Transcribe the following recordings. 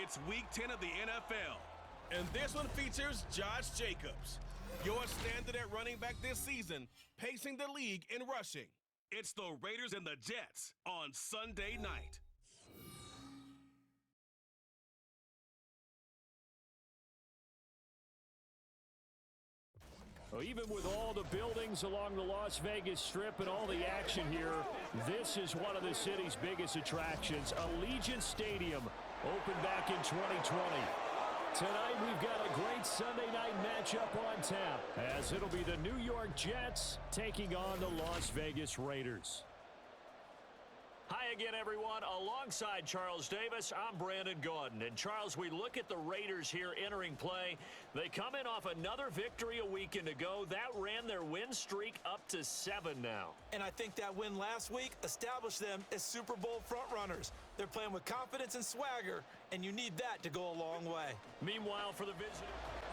It's Week 10 of the NFL, and this one features Josh Jacobs, your standard at running back this season, pacing the league in rushing. It's the Raiders and the Jets on Sunday night. Well, even with all the buildings along the Las Vegas Strip and all the action here, this is one of the city's biggest attractions. Allegiant Stadium opened back in 2020. Tonight we've got a great Sunday night matchup on tap, as it'll be the New York Jets taking on the Las Vegas Raiders. Hi again, everyone. Alongside Charles Davis, I'm Brandon Gordon. And Charles, we look at the Raiders here entering play. They come in off another victory a weekend ago. That ran their win streak up to 7 now. And I think that win last week established them as Super Bowl frontrunners. They're playing with confidence and swagger, and you need that to go a long way. Meanwhile, for the visitor,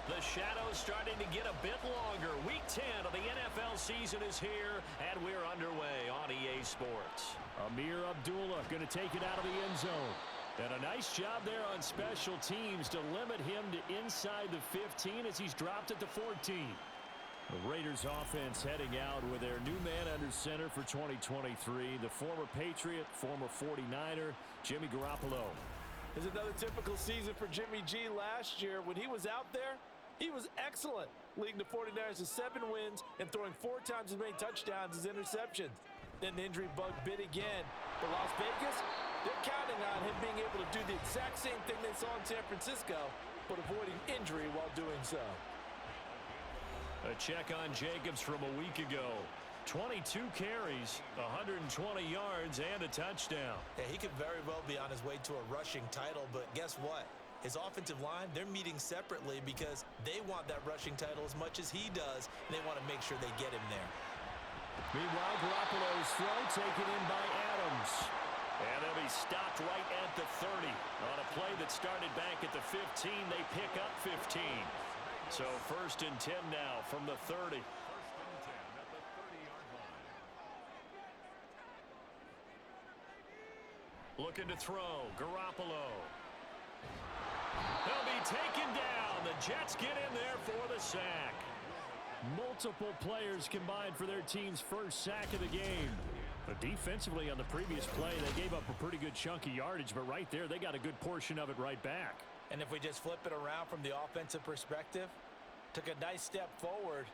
the shadow's starting to get a bit longer. Week 10 of the NFL season is here, and we're underway on EA Sports. Amir Abdullah going to take it out of the end zone. And a nice job there on special teams to limit him to inside the 15 as he's dropped at the 14. The Raiders offense heading out with their new man under center for 2023, the former Patriot, former 49er, Jimmy Garoppolo. It's another typical season for Jimmy G. Last year, when he was out there, he was excellent, leading the 49ers to 7 wins and throwing 4 times as many touchdowns as interceptions. Then the injury bug bit again. But Las Vegas, they're counting on him being able to do the exact same thing they saw in San Francisco, but avoiding injury while doing so. A check on Jacobs from a week ago. 22 carries, 120 yards, and a touchdown. Yeah, he could very well be on his way to a rushing title, but guess what? His offensive line, they're meeting separately because they want that rushing title as much as he does, and they want to make sure they get him there. Meanwhile, Garoppolo's throw taken in by Adams. And they'll be stopped right at the 30. On a play that started back at the 15, they pick up 15. So 1st and 10 now from the 30. Looking to throw, Garoppolo. He'll be taken down. The Jets get in there for the sack. Multiple players combined for their team's first sack of the game. But defensively on the previous play, they gave up a pretty good chunk of yardage, but right there, they got a good portion of it right back. And if we just flip it around from the offensive perspective, took a nice step forward,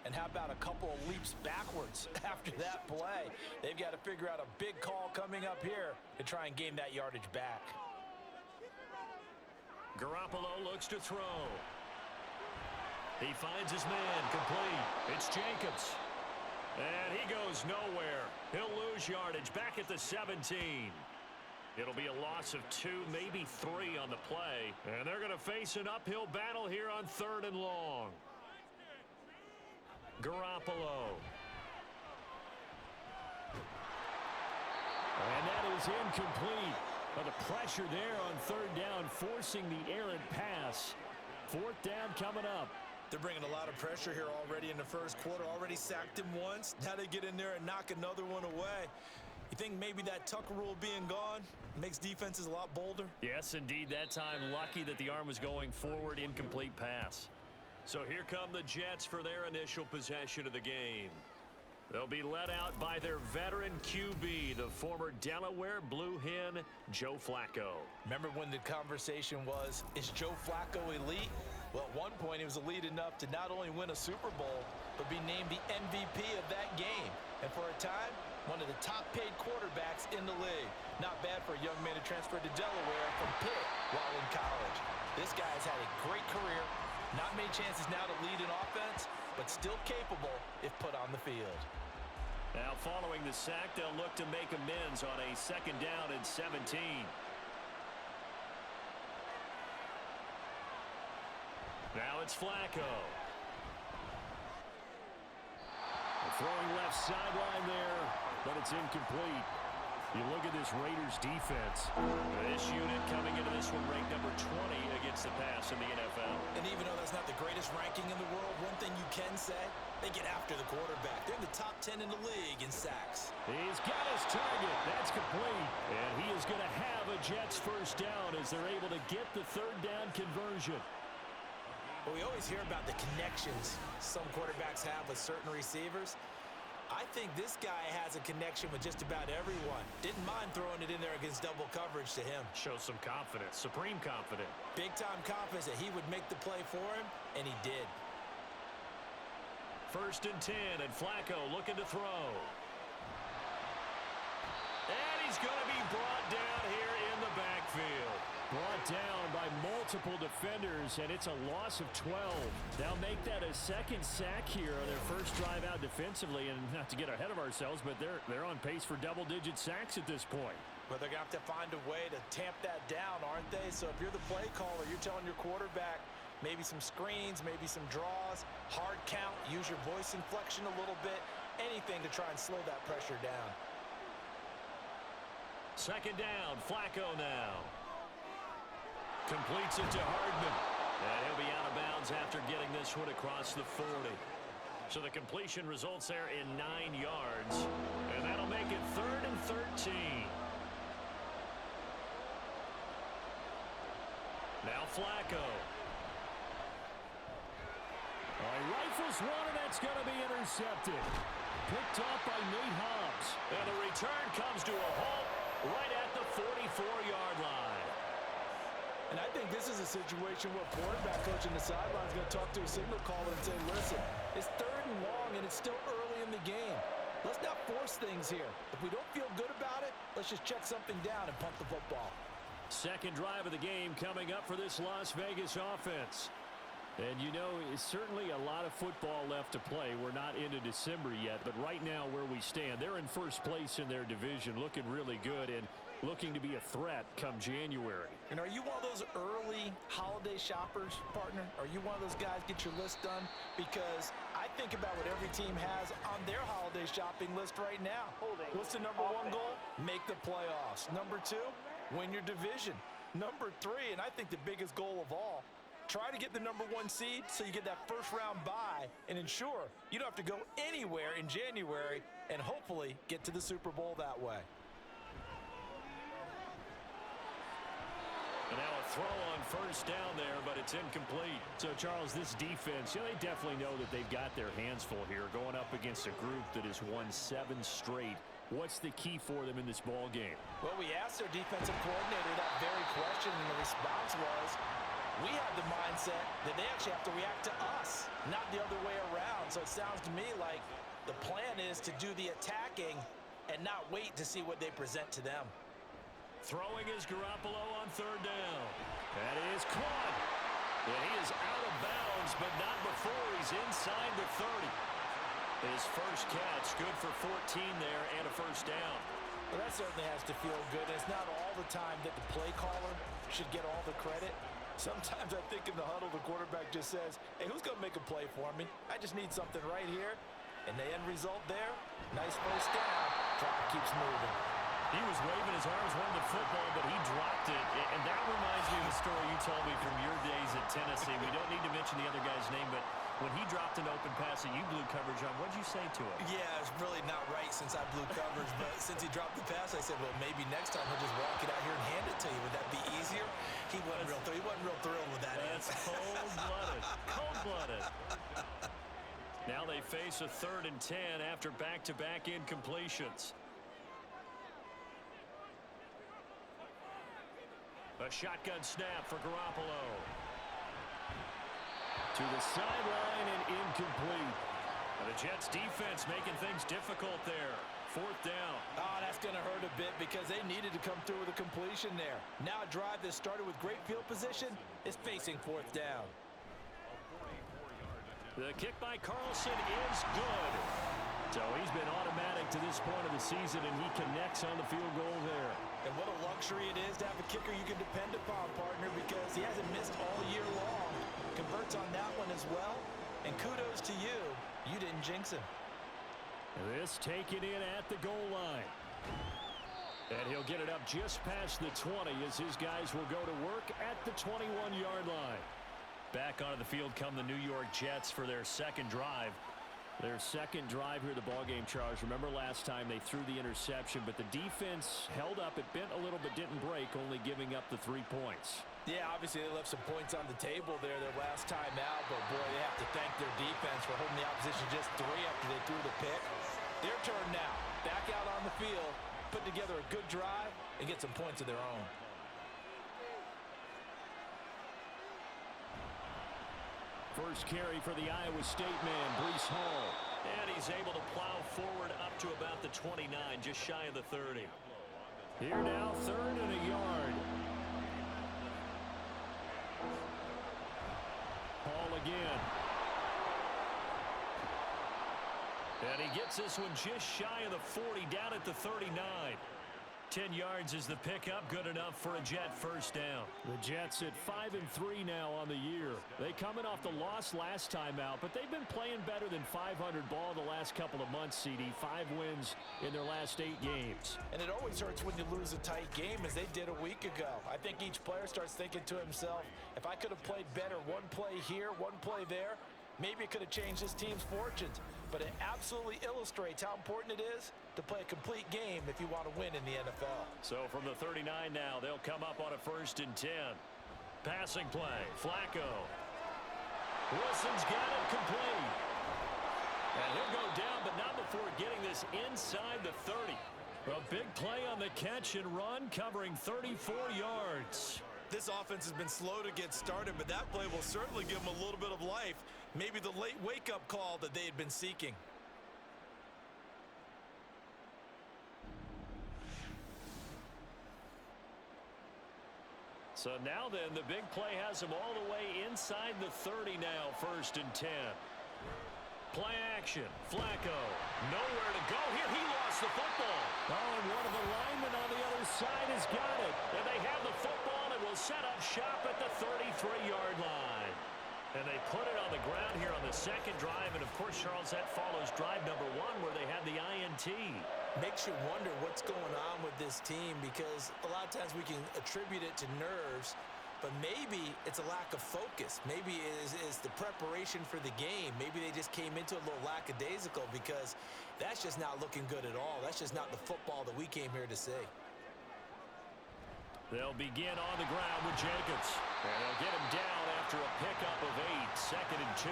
and how about a couple of leaps backwards after that play? They've got to figure out a big call coming up here to try and gain that yardage back. Garoppolo looks to throw. He finds his man, complete. It's Jacobs. And he goes nowhere. He'll lose yardage back at the 17. It'll be a loss of 2, maybe 3 on the play. And they're going to face an uphill battle here on 3rd and long. Garoppolo. And that is incomplete. But the pressure there on 3rd down, forcing the errant pass. 4th down coming up. They're bringing a lot of pressure here already in the first quarter. Already sacked him once. Now they get in there and knock another one away. You think maybe that Tucker rule being gone makes defenses a lot bolder? Yes, indeed. That time, lucky that the arm was going forward. Incomplete pass. So here come the Jets for their initial possession of the game. They'll be led out by their veteran QB, the former Delaware Blue Hen, Joe Flacco. Remember when the conversation was, is Joe Flacco elite? Well, at one point he was elite enough to not only win a Super Bowl, but be named the MVP of that game. And for a time, one of the top-paid quarterbacks in the league. Not bad for a young man who transferred to Delaware from Pitt while in college. This guy has had a great career. Not many chances now to lead an offense, but still capable if put on the field. Now following the sack, they'll look to make amends on a 2nd down and 17. Now it's Flacco. Throwing left sideline there, but it's incomplete. You look at this Raiders defense. This unit coming into this one ranked number 20 against the pass in the NFL. And even though that's not the greatest ranking in the world, one thing you can say, they get after the quarterback. They're in the top 10 in the league in sacks. He's got his target. That's complete. And he is going to have a Jets first down as they're able to get the third down conversion. Well, we always hear about the connections some quarterbacks have with certain receivers. I think this guy has a connection with just about everyone. Didn't mind throwing it in there against double coverage to him. Shows some confidence, supreme confidence. Big-time confidence that he would make the play for him, and he did. 1st and 10, and Flacco looking to throw. And he's going to be brought down here in the backfield. Brought down by multiple defenders, and it's a loss of 12. They'll make that a second sack here on their first drive out defensively, and not to get ahead of ourselves, but they're on pace for double-digit sacks at this point. But they're going to have to find a way to tamp that down, aren't they? So if you're the play caller, you're telling your quarterback maybe some screens, maybe some draws, hard count, use your voice inflection a little bit, anything to try and slow that pressure down. 2nd down, Flacco now. Completes it to Hardman. And he'll be out of bounds after getting this one across the 40. So the completion results there in 9 yards. And that'll make it 3rd and 13. Now Flacco. He rifles one, and that's going to be intercepted. Picked off by Nate Hobbs. And the return comes to a halt right at the 44-yard line. And I think this is a situation where quarterback coach in the sideline is going to talk to a signal caller and say, listen, it's 3rd and long, and it's still early in the game. Let's not force things here. If we don't feel good about it, let's just check something down and punt the football. Second drive of the game coming up for this Las Vegas offense. And, you know, it's certainly a lot of football left to play. We're not into December yet, but right now where we stand, they're in first place in their division, looking really good and looking to be a threat come January. And are you one of those early holiday shoppers, partner? Are you one of those guys get your list done? Because I think about what every team has on their holiday shopping list right now. What's the number 1 goal? Make the playoffs. Number 2, win your division. Number 3, and I think the biggest goal of all, try to get the number 1 seed so you get that first round bye and ensure you don't have to go anywhere in January and hopefully get to the Super Bowl that way. And now a throw on first down there, but it's incomplete. So, Charles, this defense, they definitely know that they've got their hands full here going up against a group that has won 7 straight. What's the key for them in this ball game? Well, we asked their defensive coordinator that very question, and the response was, we have the mindset that they actually have to react to us, not the other way around. So it sounds to me like the plan is to do the attacking and not wait to see what they present to them. Throwing is Garoppolo on 3rd down. That is caught. And he is out of bounds, but not before he's inside the 30. His first catch, good for 14 there and a first down. Well, that certainly has to feel good. It's not all the time that the play caller should get all the credit. Sometimes I think in the huddle, the quarterback just says, hey, who's going to make a play for me? I just need something right here. And the end result there, nice first down. Drive keeps moving. He was waving his arms, wanting the football, but he dropped it. And that reminds me of a story you told me from your days at Tennessee. We don't need to mention the other guy's name, but when he dropped an open pass that you blew coverage on, what did you say to him? Yeah, it's really not right since I blew coverage, but since he dropped the pass, I said, well, maybe next time he'll just walk it out here and hand it to you. Would that be easier? He wasn't real thrilled with that answer. That's cold-blooded. Cold-blooded. Now they face a 3rd and 10 after back-to-back incompletions. A shotgun snap for Garoppolo. To the sideline and incomplete. And the Jets defense making things difficult there. 4th down. Oh, that's going to hurt a bit because they needed to come through with a completion there. Now a drive that started with great field position is facing 4th down. The kick by Carlson is good. So he's been automatic to this point of the season, and he connects on the field goal there. And what a luxury it is to have a kicker you can depend upon, partner, because he hasn't missed all year long. Converts on that one as well. And kudos to you. You didn't jinx him. This taken in at the goal line. And he'll get it up just past the 20 as his guys will go to work at the 21-yard line. Back onto the field come the New York Jets for their second drive. Their second drive here, the ballgame, Charles. Remember last time they threw the interception, but the defense held up. It bent a little but didn't break, only giving up the 3 points. Yeah, obviously they left some points on the table there their last time out, but boy, they have to thank their defense for holding the opposition just 3 after they threw the pick. Their turn now. Back out on the field, put together a good drive, and get some points of their own. First carry for the Iowa State man, Breece Hall. And he's able to plow forward up to about the 29, just shy of the 30. Here now, 3rd and a yard. Hall again. And he gets this one just shy of the 40, down at the 39. 10 yards is the pickup, good enough for a Jet first down. The Jets at 5-3 now on the year. They coming off the loss last time out, but they've been playing better than 500 ball the last couple of months, CD. 5 wins in their last 8 games. And it always hurts when you lose a tight game, as they did a week ago. I think each player starts thinking to himself, if I could have played better one play here, one play there, maybe it could have changed this team's fortunes. But it absolutely illustrates how important it is to play a complete game if you want to win in the NFL. So from the 39 now, they'll come up on a 1st and 10. Passing play, Flacco. Wilson's got it complete. And he'll go down, but not before getting this inside the 30. A big play on the catch and run, covering 34 yards. This offense has been slow to get started, but that play will certainly give them a little bit of life. Maybe the late wake-up call that they had been seeking. So now then, the big play has them all the way inside the 30 now, 1st and 10. Play action, Flacco, nowhere to go here. He lost the football. Oh, and one of the linemen on the other side has got it. And they have the football and will set up shop at the 33-yard line. And they put it on the ground here on the 2nd drive. And, of course, Charles, that follows drive number 1 where they had the INT. Makes you wonder what's going on with this team, because a lot of times we can attribute it to nerves, but maybe it's a lack of focus. Maybe it is the preparation for the game. Maybe they just came into it a little lackadaisical, because that's just not looking good at all. That's just not the football that we came here to see. They'll begin on the ground with Jacobs. And they'll get him down after a pickup of 8, 2nd and 2.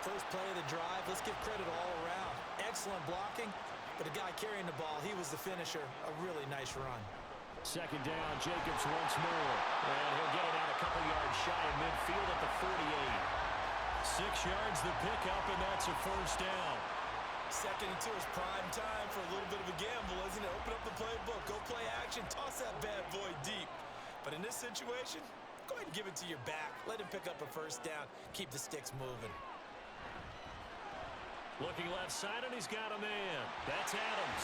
First play of the drive, let's give credit all around. Excellent blocking, but the guy carrying the ball, he was the finisher. A really nice run. 2nd down, Jacobs once more. And he'll get it out a couple yards shy of midfield at the 48. 6 yards the pickup, and that's a first down. 2nd and 2 is prime time for a little bit of a gamble, isn't it? Open up the playbook, go play action, toss that bad boy deep. But in this situation, go ahead and give it to your back. Let him pick up a first down. Keep the sticks moving. Looking left side, and he's got a man. That's Adams.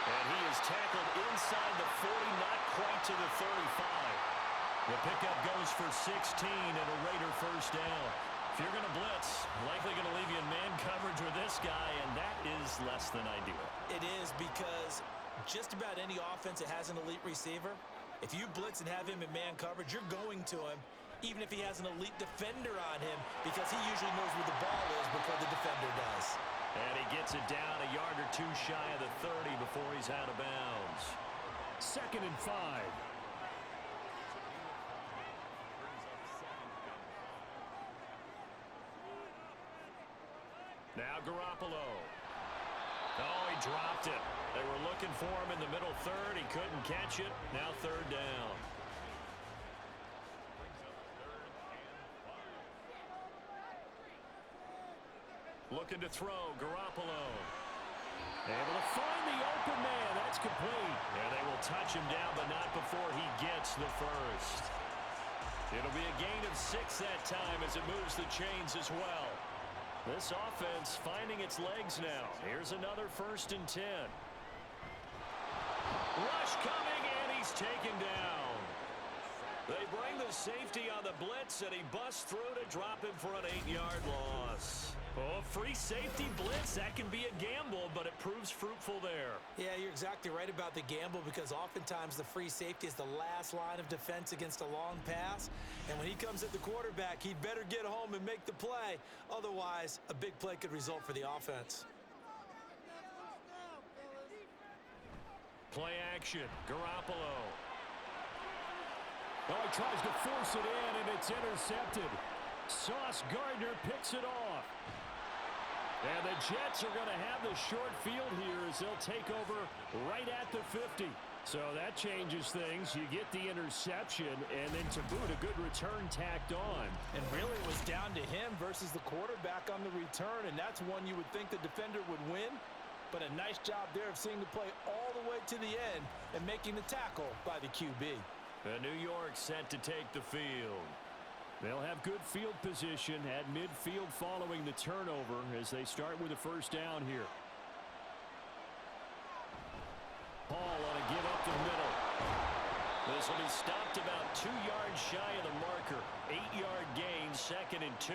And he is tackled inside the 40, not quite to the 35. The pickup goes for 16 and a Raider first down. If you're going to blitz, likely going to leave you in man coverage with this guy, and that is less than ideal. It is, because just about any offense that has an elite receiver, if you blitz and have him in man coverage, you're going to him, even if he has an elite defender on him, because he usually knows where the ball is before the defender does. And he gets it down a yard or 2 shy of the 30 before he's out of bounds. 2nd and 5. Now Garoppolo. Oh, he dropped it. They were looking for him in the middle 3rd. He couldn't catch it. Now 3rd down. Looking to throw, Garoppolo. Able to find the open man. That's complete. And they will touch him down, but not before he gets the first. It'll be a gain of 6 that time as it moves the chains as well. This offense finding its legs now. Here's another 1st and 10. Rush coming, and he's taken down. They bring the safety on the blitz, and he busts through to drop him for an 8-yard loss. Oh, free safety blitz, that can be a gamble, but it proves fruitful there. Yeah, you're exactly right about the gamble because oftentimes the free safety is the last line of defense against a long pass. And when he comes at the quarterback, he'd better get home and make the play. Otherwise, a big play could result for the offense. Play action, Garoppolo. Oh, he tries to force it in, and it's intercepted. Sauce Gardner picks it off. And the Jets are going to have the short field here as they'll take over right at the 50. So that changes things. You get the interception, and then to boot, a good return tacked on. And really it was down to him versus the quarterback on the return, and that's one you would think the defender would win. But a nice job there of seeing the play all the way to the end and making the tackle by the QB. The New York set to take the field. They'll have good field position at midfield following the turnover as they start with a first down here. Paul on a give up the middle. This will be stopped about 2 yards shy of the marker. 8-yard gain, 2nd and 2.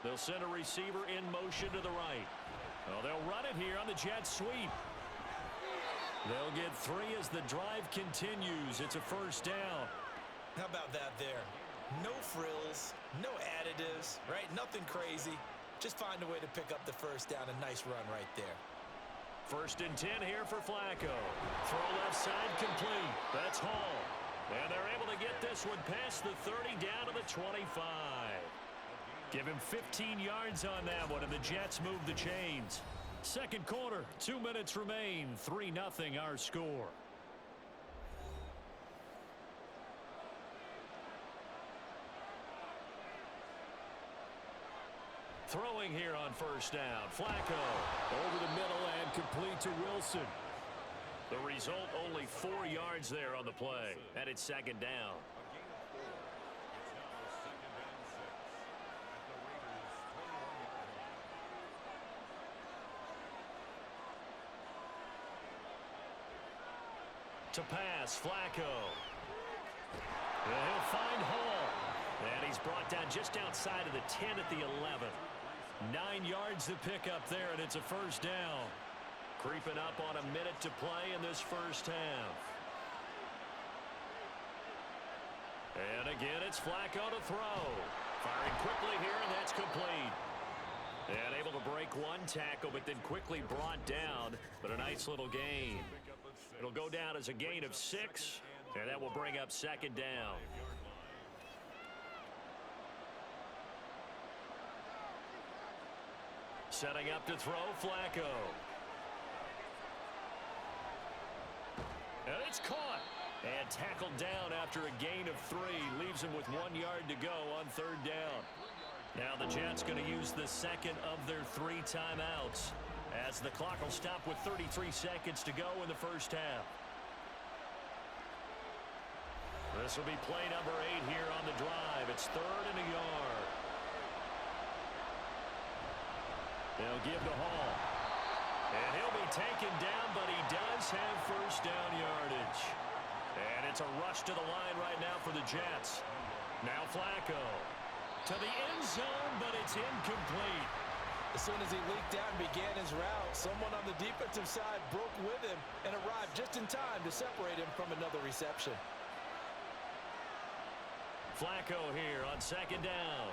They'll send a receiver in motion to the right. Well, they'll run it here on the jet sweep. They'll get 3 as the drive continues. It's a first down. How about that there? No frills, no additives, right? Nothing crazy. Just find a way to pick up the first down. A nice run right there. 1st and 10 here for Flacco. Throw left side complete. That's Hall. And they're able to get this one past the 30 down to the 25. Give him 15 yards on that one, and the Jets move the chains. Second quarter, 2 minutes remain. 3-0 our score. Throwing here on first down. Flacco over the middle and complete to Wilson. The result, only 4 yards there on the play. And it's 2nd down. To pass, Flacco. And he'll find Hall. And he's brought down just outside of the 10 at the 11. 9 yards to pick up there, and it's a first down. Creeping up on a minute to play in this first half. And again, it's Flacco to throw. Firing quickly here, and that's complete. And able to break one tackle, but then quickly brought down. But a nice little gain. It'll go down as a gain of 6, and that will bring up 2nd down. Setting up to throw, Flacco. And it's caught. And tackled down after a gain of 3. Leaves him with 1 yard to go on 3rd down. Now the Jets going to use the second of their 3 timeouts, as the clock will stop with 33 seconds to go in the first half. This will be play number 8 here on the drive. It's 3rd and a yard. They'll give to Hall. And he'll be taken down, but he does have first down yardage. And it's a rush to the line right now for the Jets. Now Flacco to the end zone, but it's incomplete. As soon as he leaked out and began his route, someone on the defensive side broke with him and arrived just in time to separate him from another reception. Flacco here on 2nd down.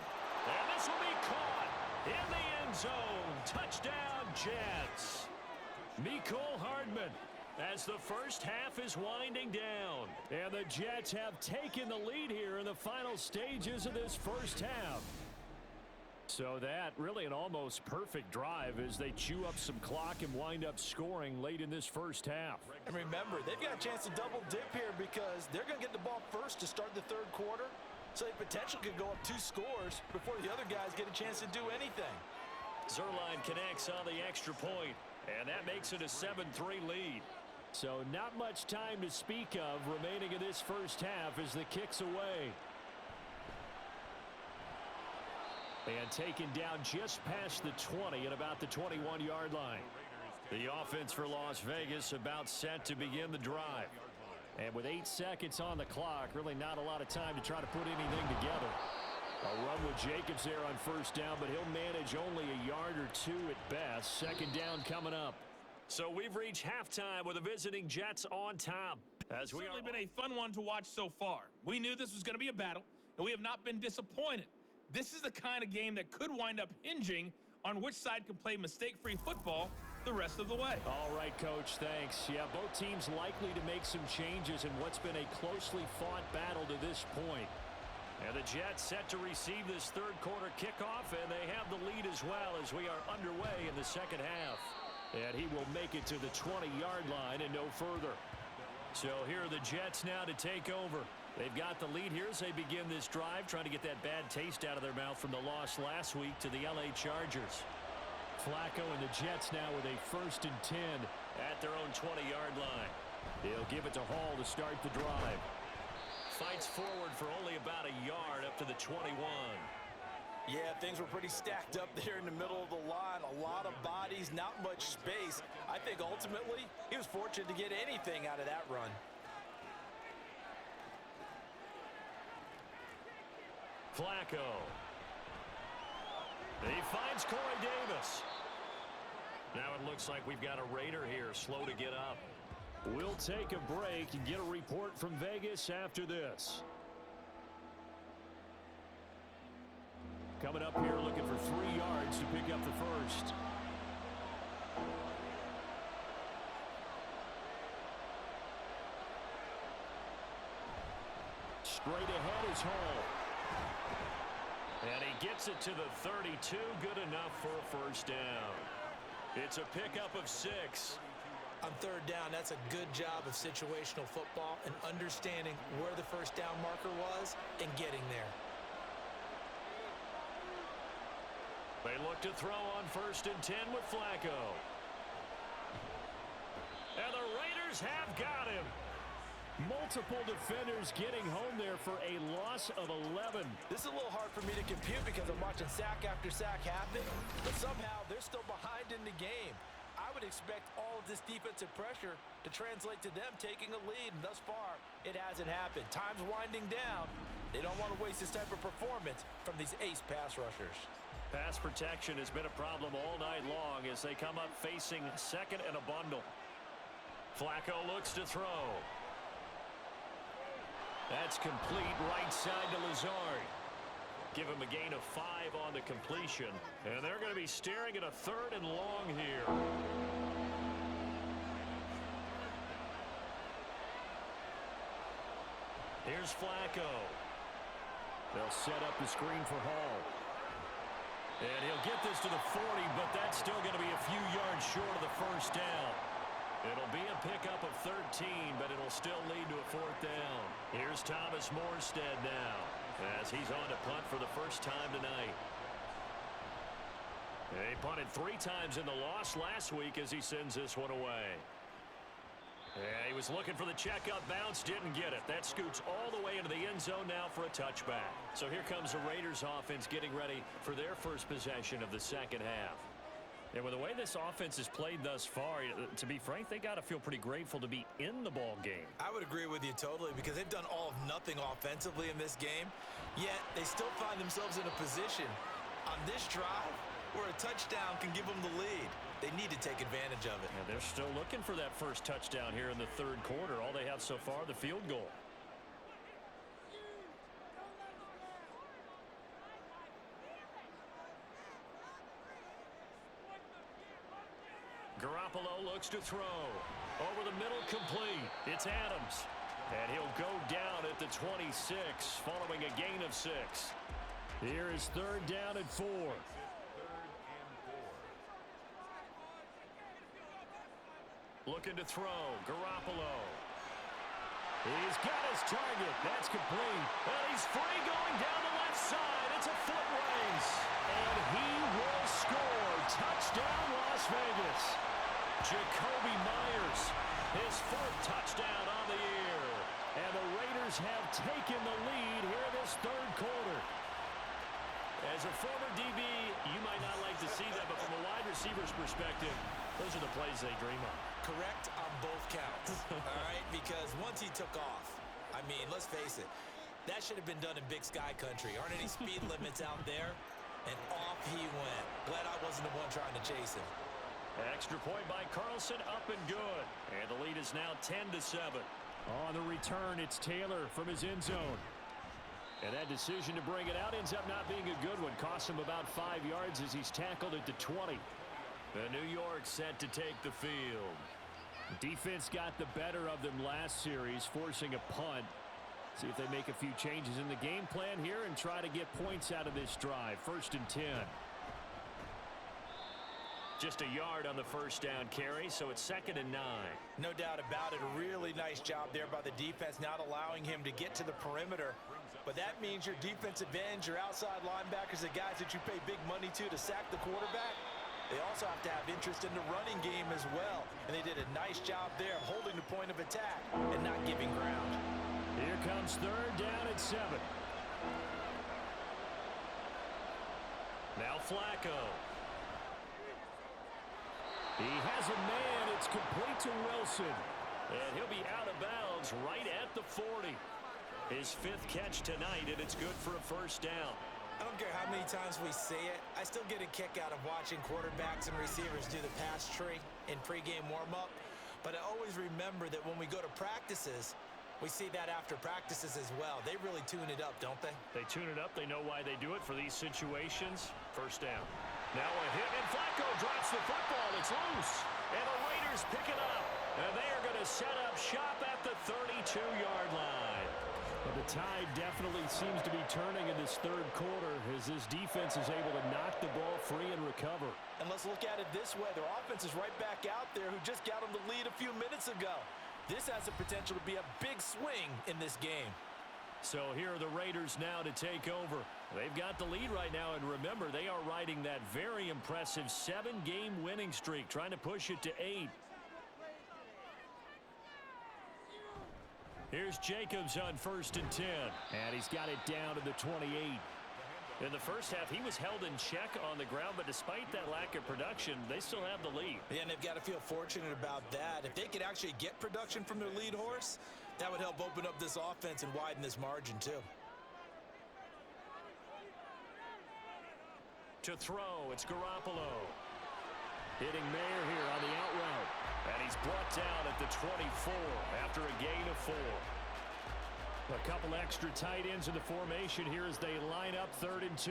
And this will be caught in the end zone. Touchdown, Jets. Mecole Hardman as the first half is winding down. And the Jets have taken the lead here in the final stages of this first half. So that really an almost perfect drive as they chew up some clock and wind up scoring late in this first half. And remember, they've got a chance to double dip here because they're going to get the ball first to start the 3rd quarter. So they potentially could go up 2 scores before the other guys get a chance to do anything. Zerline connects on the extra point, and that makes it a 7-3 lead. So not much time to speak of remaining in this first half as the kick's away. And taken down just past the 20 at about the 21-yard line. The offense for Las Vegas about set to begin the drive. And with 8 seconds on the clock, really not a lot of time to try to put anything together. A run with Jacobs there on first down, but he'll manage only a yard or 2 at best. Second down coming up. So we've reached halftime with the visiting Jets on top. It's certainly been a fun one to watch so far. We knew this was going to be a battle, and we have not been disappointed. This is the kind of game that could wind up hinging on which side can play mistake-free football the rest of the way. All right, Coach, thanks. Yeah, both teams likely to make some changes in what's been a closely fought battle to this point. And the Jets set to receive this third quarter kickoff, and they have the lead as well as we are underway in the second half. And he will make it to the 20-yard line and no further. So here are the Jets now to take over. They've got the lead here as they begin this drive, trying to get that bad taste out of their mouth from the loss last week to the LA Chargers. Flacco and the Jets now with a 1st and 10 at their own 20-yard line. He'll give it to Hall to start the drive. Fights forward for only about a yard up to the 21. Yeah, things were pretty stacked up there in the middle of the line. A lot of bodies, not much space. I think ultimately he was fortunate to get anything out of that run. Flacco. He finds Corey Davis. Now it looks like we've got a Raider here, slow to get up. We'll take a break and get a report from Vegas after this. Coming up here looking for 3 yards to pick up the first. Straight ahead is Hall. And he gets it to the 32. Good enough for a first down. It's a pickup of 6. On third down, that's a good job of situational football and understanding where the first down marker was and getting there. They look to throw on 1st and 10 with Flacco. And the Raiders have got him. Multiple defenders getting home there for a loss of 11. This is a little hard for me to compute because I'm watching sack after sack happen, but somehow they're still behind in the game. I would expect all of this defensive pressure to translate to them taking a lead, and thus far, it hasn't happened. Time's winding down. They don't want to waste this type of performance from these ace pass rushers. Pass protection has been a problem all night long as they come up facing 2nd and a bundle. Flacco looks to throw. That's complete right side to Lazard. Give him a gain of 5 on the completion. And they're going to be staring at a 3rd and long here. Here's Flacco. They'll set up the screen for Hall. And he'll get this to the 40, but that's still going to be a few yards short of the first down. It'll be a pickup of 13, but it'll still lead to a 4th down. Here's Thomas Morstead now, as he's on to punt for the first time tonight. He punted 3 times in the loss last week as he sends this one away. Yeah, he was looking for the checkup bounce, didn't get it. That scoots all the way into the end zone now for a touchback. So here comes the Raiders offense getting ready for their first possession of the second half. And with the way this offense has played thus far, to be frank, they got to feel pretty grateful to be in the ball game. I would agree with you totally because they've done all of nothing offensively in this game, yet they still find themselves in a position on this drive where a touchdown can give them the lead. They need to take advantage of it. And they're still looking for that first touchdown here in the 3rd quarter. All they have so far, the field goal. Garoppolo looks to throw. Over the middle, complete. It's Adams. And he'll go down at the 26, following a gain of 6. Here is 3rd down and 4. Looking to throw. Garoppolo. He's got his target. That's complete. And he's free going down the left side. It's a foot race. And he will score. Touchdown, Las Vegas. Jacoby Myers, his 4th touchdown on the year. And the Raiders have taken the lead here in this 3rd quarter. As a former DB, you might not like to see that, but from a wide receiver's perspective, Those are the plays they dream of. Correct on both counts, all right? Because once he took off, I mean, let's face it, that should have been done in Big Sky country. Aren't any speed limits out there? And off he went. Glad I wasn't the one trying to chase him. Extra point by Carlson, up and good. And the lead is now 10-7. On the return, it's Taylor from his end zone. And that decision to bring it out ends up not being a good one. Costs him about 5 yards as he's tackled at the 20. The New York set to take the field. Defense got the better of them last series, forcing a punt. See if they make a few changes in the game plan here and try to get points out of this drive. 1st and 10. Just a yard on the first down carry, so it's 2nd and 9. No doubt about it. A really nice job there by the defense, not allowing him to get to the perimeter. But that means your defensive ends, your outside linebackers, the guys that you pay big money to sack the quarterback, they also have to have interest in the running game as well. And they did a nice job there holding the point of attack and not giving ground. Here comes 3rd down at 7. Now Flacco. He has a man. It's complete to Wilson. And he'll be out of bounds right at the 40. His 5th catch tonight, and it's good for a 1st down. I don't care how many times we say it, I still get a kick out of watching quarterbacks and receivers do the pass tree in pregame warm-up. But I always remember that when we go to practices, we see that after practices as well. They really tune it up, don't they? They tune it up. They know why they do it for these situations. 1st down. Now a hit, and Flacco drops the football. It's loose. And the Raiders pick it up. And they are going to set up shop at the 32-yard line. But the tide definitely seems to be turning in this 3rd quarter as this defense is able to knock the ball free and recover. And let's look at it this way. Their offense is right back out there who just got them the lead a few minutes ago. This has the potential to be a big swing in this game. So here are the Raiders now to take over. They've got the lead right now, and remember, they are riding that very impressive 7-game winning streak, trying to push it to 8. Here's Jacobs on 1st and 10. And he's got it down to the 28. In the first half, he was held in check on the ground, but despite that lack of production, they still have the lead. Yeah, and they've got to feel fortunate about that. If they could actually get production from their lead horse, that would help open up this offense and widen this margin, too. To throw, it's Garoppolo. Hitting Mayer here on the out route. And he's brought down at the 24 after a gain of 4. A couple extra tight ends in the formation here as they line up 3rd and 2.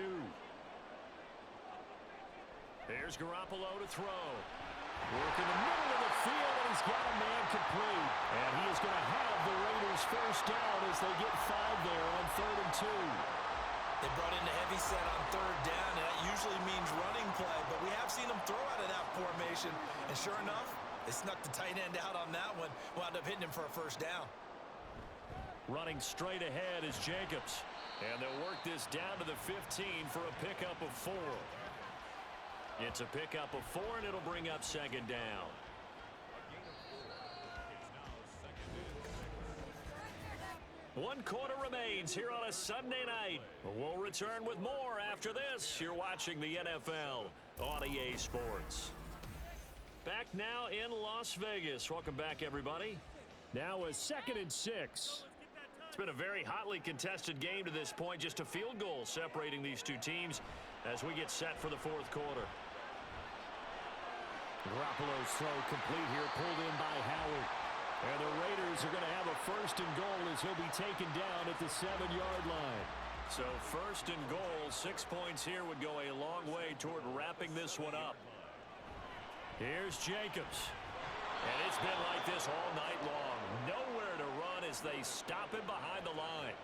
There's Garoppolo to throw. Work in the middle of the field, and he's got a man complete. And he is going to have the Raiders 1st down as they get 5 there on 3rd and 2. They brought in the heavy set on 3rd down, and that usually means running play. But we have seen them throw out of that formation. And sure enough, they snuck the tight end out on that one. Wound up hitting him for a 1st down. Running straight ahead is Jacobs. And they'll work this down to the 15 for a pickup of 4. It's a pickup of 4, and it'll bring up 2nd down. One quarter remains here on a Sunday night. We'll return with more after this. You're watching the NFL on EA Sports. Back now in Las Vegas. Welcome back, everybody. Now a 2nd and 6. It's been a very hotly contested game to this point. Just a field goal separating these two teams as we get set for the 4th quarter. Garoppolo's throw complete here, pulled in by Howard. And the Raiders are going to have a 1st and goal as he'll be taken down at the 7-yard line. So 1st and goal, 6 points here would go a long way toward wrapping this one up. Here's Jacobs. And it's been like this all night long. Nowhere to run as they stop him behind the line.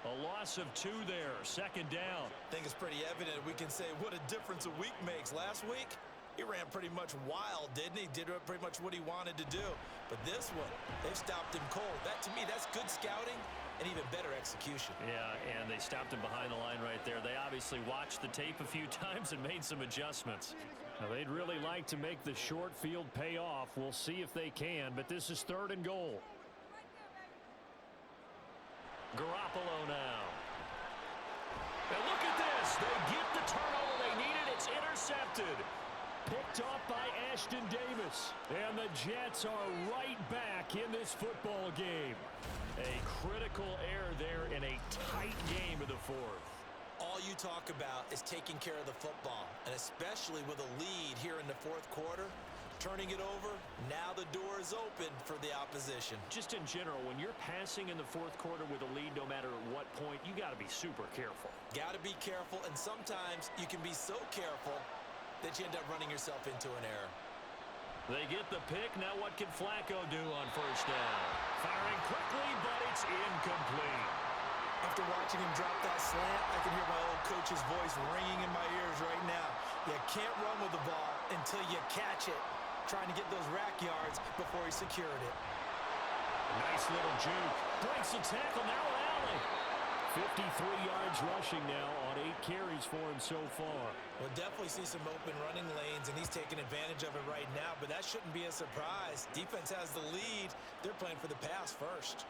A loss of 2 there, 2nd down. I think it's pretty evident. We can say what a difference a week makes. Last week, he ran pretty much wild, didn't he? Did pretty much what he wanted to do. But this one, they've stopped him cold. That, to me, that's good scouting and even better execution. Yeah, and they stopped him behind the line right there. They obviously watched the tape a few times and made some adjustments. Now, they'd really like to make the short field pay off. We'll see if they can, but this is 3rd and goal. Garoppolo now. And look at this. They get the turnover they needed. It's intercepted. Picked picked off by Ashton Davis. And the Jets are right back in this football game. A critical error there in a tight game of the fourth. All you talk about is taking care of the football, and especially with a lead here in the fourth quarter, turning it over, now the door is open for the opposition. Just in general, when you're passing in the fourth quarter with a lead, no matter at what point, you got to be super careful. Got to be careful, and sometimes you can be so careful that you end up running yourself into an error. They get the pick. Now what can Flacco do on first down? Firing quickly, but it's incomplete. After watching him drop that slant, I can hear my old coach's voice ringing in my ears right now. You can't run with the ball until you catch it. Trying to get those rack yards before he secured it. Nice little juke. Breaks the tackle. Now Alley. 53 yards rushing now on 8 carries for him so far. We'll definitely see some open running lanes, and he's taking advantage of it right now, but that shouldn't be a surprise. Defense has the lead. They're playing for the pass first.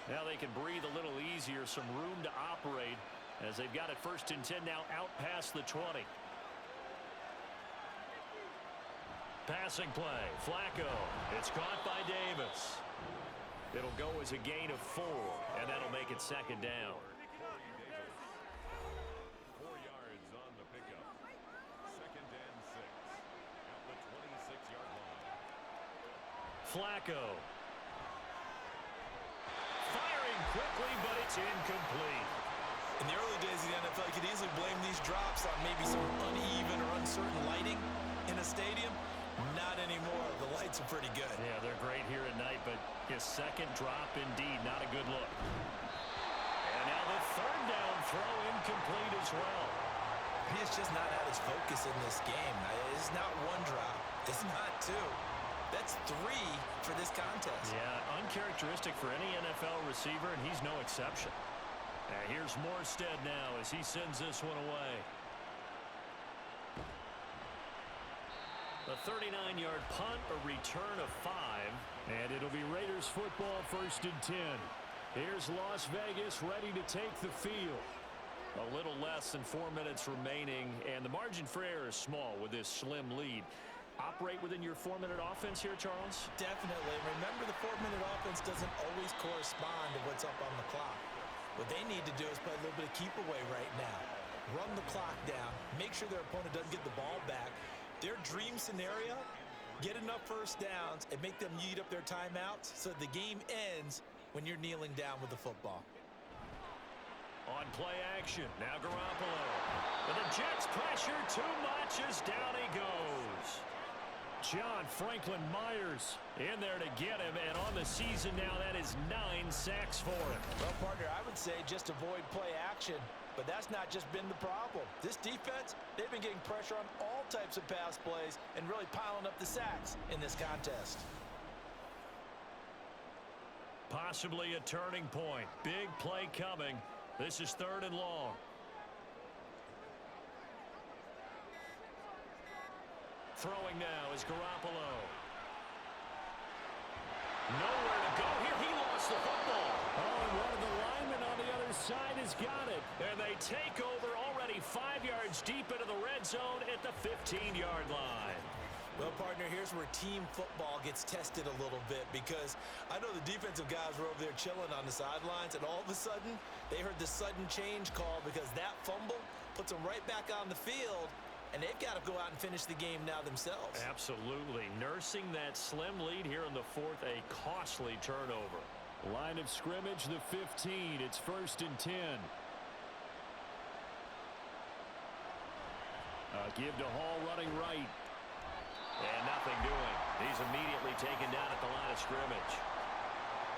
Now they can breathe a little easier, some room to operate as they've got it 1st and 10 now out past the 20. Passing play, Flacco. It's caught by Davis. It'll go as a gain of 4, and that'll make it 2nd down. 4 yards on the pickup. 2nd and 6 at the 26-yard line. Flacco. Firing quickly, but it's incomplete. In the early days of the NFL, you could easily blame these drops on maybe some uneven or uncertain lighting in a stadium. Not anymore. The lights are pretty good. Yeah, they're great here at night, but his 2nd drop indeed not a good look. And now the 3rd down throw incomplete as well. He has just not had his focus in this game. It's not 1 drop. It's not 2. That's 3 for this contest. Yeah, uncharacteristic for any NFL receiver, and he's no exception. Here's Morstead now as he sends this one away. A 39-yard punt, a return of 5, and it'll be Raiders football 1st and 10. Here's Las Vegas ready to take the field. A little less than 4 minutes remaining, and the margin for error is small with this slim lead. Operate within your 4-minute offense here, Charles? Definitely. Remember, the 4-minute offense doesn't always correspond to what's up on the clock. What they need to do is play a little bit of keep away right now. Run the clock down. Make sure their opponent doesn't get the ball back. Their dream scenario, get enough first downs and make them eat up their timeouts so the game ends when you're kneeling down with the football. On play action, now Garoppolo. But the Jets pressure too much as down he goes. John Franklin Myers in there to get him, and on the season now, that is 9 sacks for him. Well, partner, I would say just avoid play action, but that's not just been the problem. This defense, they've been getting pressure on all types of pass plays and really piling up the sacks in this contest. Possibly a turning point. Big play coming. This is 3rd and long. Throwing now is Garoppolo. Nowhere to go here. He lost the football. Oh, and one of the linemen on the other side has got it. And they take over already 5 yards deep into the red zone at the 15-yard line. Well, partner, here's where team football gets tested a little bit, because I know the defensive guys were over there chilling on the sidelines, and all of a sudden, they heard the sudden change call because that fumble puts them right back on the field, and they've got to go out and finish the game now themselves. Absolutely. Nursing that slim lead here in the 4th, a costly turnover. Line of scrimmage, the 15. It's 1st and 10. Give to Hall running right. And nothing doing. He's immediately taken down at the line of scrimmage.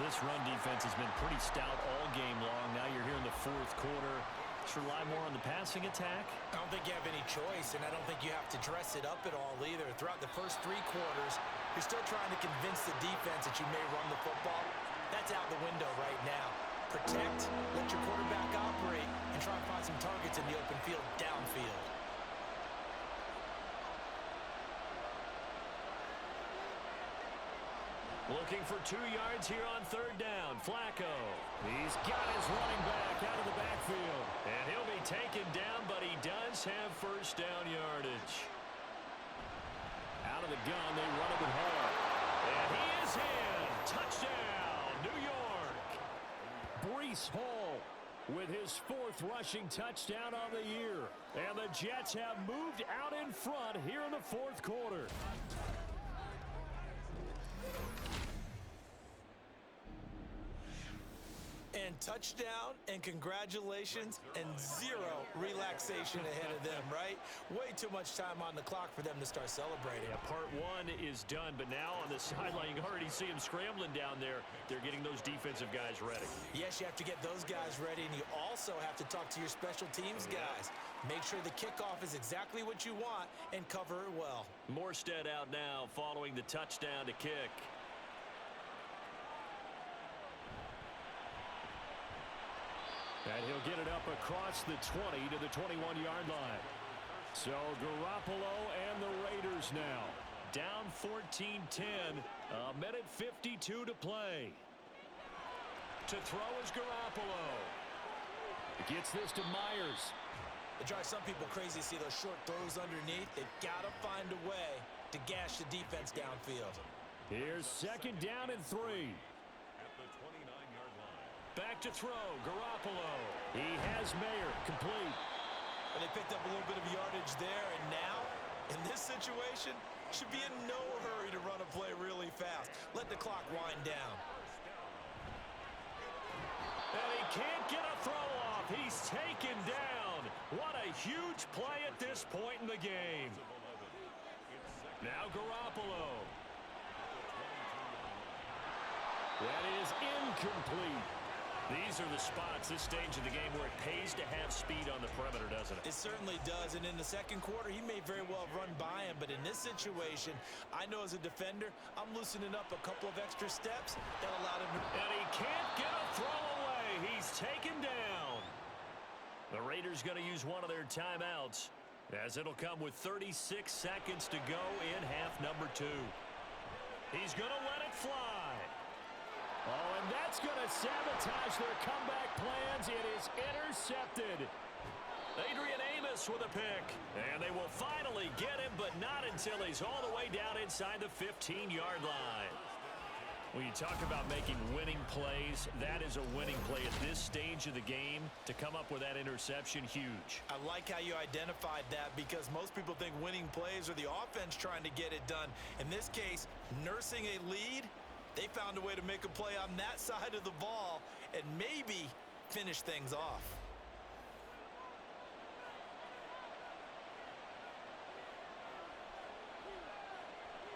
This run defense has been pretty stout all game long. Now you're here in the 4th quarter. Just rely more on the passing attack. I don't think you have any choice, and I don't think you have to dress it up at all either. Throughout the first 3 quarters, you're still trying to convince the defense that you may run the football. That's out the window right now. Protect, let your quarterback operate, and try to find some targets in the open field downfield. Looking for 2 yards here on 3rd down. Flacco. He's got his running back out of the backfield. And he'll be taken down, but he does have 1st down yardage. gun. They run it with Hall. And he is in. Touchdown, New York. Breece Hall with his 4th rushing touchdown on the year. And the Jets have moved out in front here in the 4th quarter. And touchdown, and congratulations, and 0 relaxation ahead of them, right? Way too much time on the clock for them to start celebrating. Yeah, part 1 is done, but now on the sideline, you already see them scrambling down there. They're getting those defensive guys ready. Yes, you have to get those guys ready, and you also have to talk to your special teams guys. Make sure the kickoff is exactly what you want and cover it well. Morstead out now following the touchdown to kick. And he'll get it up across the 20 to the 21-yard line. So Garoppolo and the Raiders now down 14-10. A minute 52 to play. To throw is Garoppolo. Gets this to Myers. It drives some people crazy to see those short throws underneath. They've got to find a way to gash the defense downfield. Here's 2nd down and 3. At the 29-yard line. Back to throw, Garoppolo. He has Mayer, complete. And they picked up a little bit of yardage there, and now, in this situation, should be in no hurry to run a play really fast. Let the clock wind down. And he can't get a throw off. He's taken down. What a huge play at this point in the game. Now Garoppolo. That is incomplete. These are the spots, this stage of the game, where it pays to have speed on the perimeter, doesn't it? It certainly does, and in the 2nd quarter, he may very well have run by him, but in this situation, I know as a defender, I'm loosening up a couple of extra steps that allowed him to... And he can't get a throw away. He's taken down. The Raiders going to use one of their timeouts, as it'll come with 36 seconds to go in half number 2. He's going to let it fly. Oh, and that's going to sabotage their comeback plans. It is intercepted. Adrian Amos with a pick. And they will finally get him, but not until he's all the way down inside the 15-yard line. When you talk about making winning plays, that is a winning play at this stage of the game. To come up with that interception, huge. I like how you identified that, because most people think winning plays are the offense trying to get it done. In this case, nursing a lead, they found a way to make a play on that side of the ball and maybe finish things off.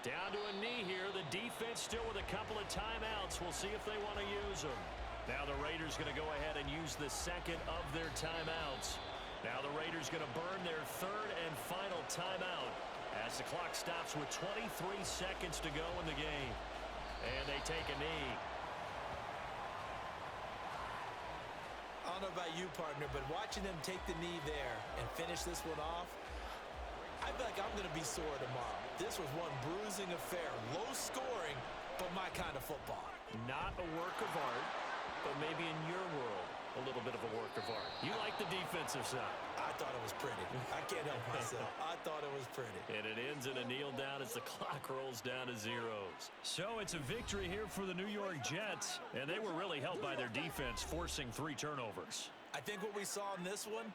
Down to a knee here. The defense still with a couple of timeouts. We'll see if they want to use them. Now the Raiders going to go ahead and use the 2nd of their timeouts. Now the Raiders going to burn their 3rd and final timeout as the clock stops with 23 seconds to go in the game. And they take a knee. I don't know about you, partner, but watching them take the knee there and finish this one off, I feel like I'm going to be sore tomorrow. This was one bruising affair. Low scoring, but my kind of football. Not a work of art, but maybe in your world, a little bit of a work of art. You like the defensive side. I thought it was pretty. I can't help myself. I thought it was pretty. And it ends in a kneel down as the clock rolls down to zeros. So it's a victory here for the New York Jets, and they were really helped by their defense, forcing 3 turnovers. I think what we saw in this one